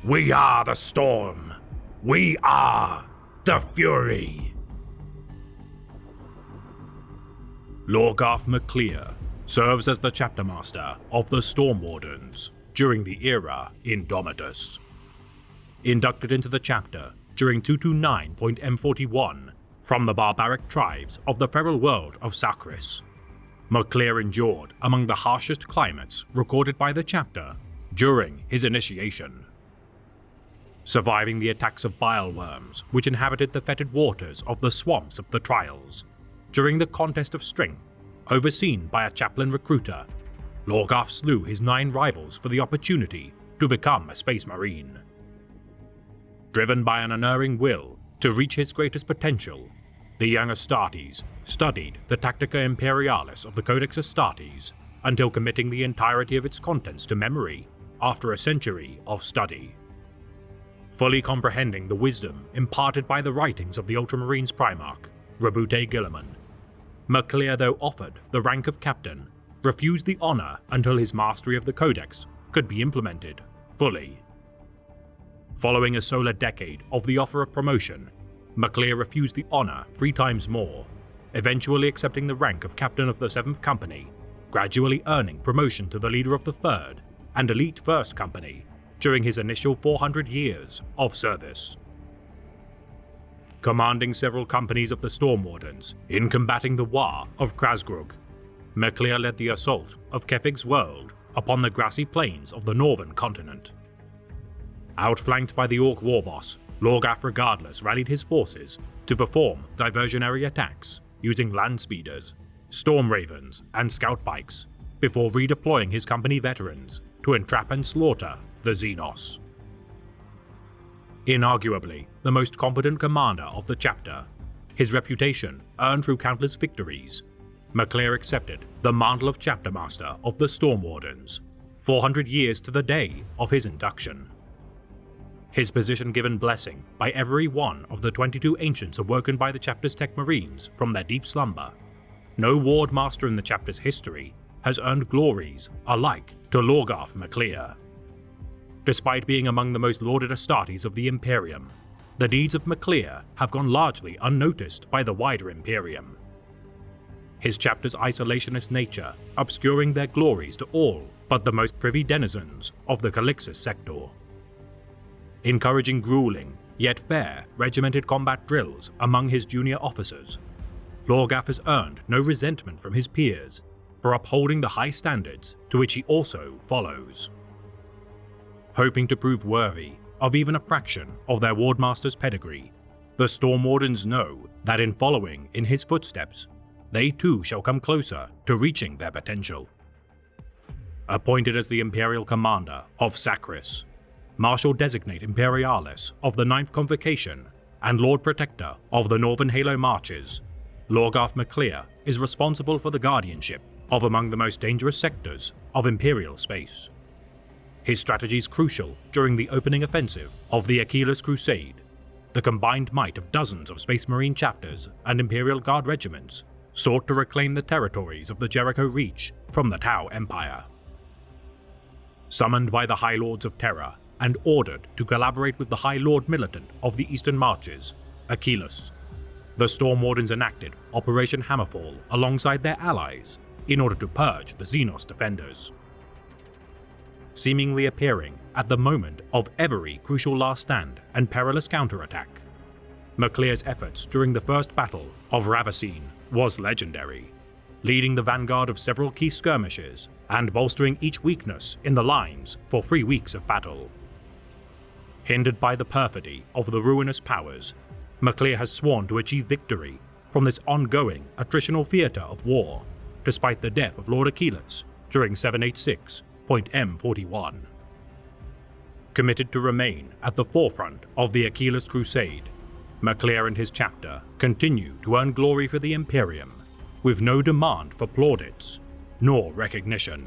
We are the Storm. We are the Fury. Lorgarth MacLear serves as the chapter master of the Storm Wardens during the era Indomitus. Inducted into the chapter during 229.M41 from the barbaric tribes of the feral world of Sakris, MacLear endured among the harshest climates recorded by the chapter during his initiation. Surviving the attacks of bile worms which inhabited the fetid waters of the swamps of the Trials, during the contest of strength overseen by a chaplain recruiter, Lorgarth slew his 9 rivals for the opportunity to become a Space Marine. Driven by an unerring will to reach his greatest potential, the young Astartes studied the Tactica Imperialis of the Codex Astartes until committing the entirety of its contents to memory after a century of study. Fully comprehending the wisdom imparted by the writings of the Ultramarines Primarch, Roboute Guilliman, MacLear, though offered the rank of captain, refused the honor until his mastery of the Codex could be implemented fully. Following a solar decade of the offer of promotion, MacLear refused the honor 3 times more, eventually accepting the rank of captain of the 7th Company, gradually earning promotion to the leader of the 3rd and elite 1st Company during his initial 400 years of service. Commanding several companies of the Storm Wardens in combating the War of Krasgrug, MacLear led the assault of Kefig's world upon the grassy plains of the northern continent. Outflanked by the Orc warboss, Lorgarth regardless rallied his forces to perform diversionary attacks using land speeders, storm ravens, and scout bikes, before redeploying his company veterans to entrap and slaughter the Xenos. Inarguably the most competent commander of the chapter, his reputation earned through countless victories, MacLear accepted the mantle of chapter master of the Storm Wardens 400 years to the day of his induction. His position given blessing by every one of the 22 ancients awoken by the chapter's tech marines from their deep slumber, no ward master in the chapter's history has earned glories alike to Lorgarth MacLear. Despite being among the most lauded Astartes of the Imperium, the deeds of MacLear have gone largely unnoticed by the wider Imperium. His chapter's isolationist nature obscuring their glories to all but the most privy denizens of the Calixis sector. Encouraging grueling, yet fair, regimented combat drills among his junior officers, Lorgarth has earned no resentment from his peers for upholding the high standards to which he also follows. Hoping to prove worthy of even a fraction of their Wardmaster's pedigree, the Storm Wardens know that in following in his footsteps, they too shall come closer to reaching their potential. Appointed as the Imperial Commander of Sakris, Marshal Designate Imperialis of the 9th Convocation, and Lord Protector of the Northern Halo Marches, Lorgarth MacLear is responsible for the guardianship of among the most dangerous sectors of Imperial space. His strategies crucial during the opening offensive of the Achilles Crusade, the combined might of dozens of Space Marine chapters and Imperial Guard regiments sought to reclaim the territories of the Jericho Reach from the Tau Empire. Summoned by the High Lords of Terra and ordered to collaborate with the High Lord Militant of the Eastern Marches, Achilles, the Storm Wardens enacted Operation Hammerfall alongside their allies in order to purge the Xenos defenders. Seemingly appearing at the moment of every crucial last stand and perilous counterattack, MacLear's efforts during the first battle of Ravacine was legendary, leading the vanguard of several key skirmishes and bolstering each weakness in the lines for 3 weeks of battle. Hindered by the perfidy of the ruinous powers, MacLear has sworn to achieve victory from this ongoing attritional theatre of war, despite the death of Lord Achilles during 786.M41. Committed to remain at the forefront of the Achilles Crusade, MacLear and his chapter continue to earn glory for the Imperium, with no demand for plaudits nor recognition.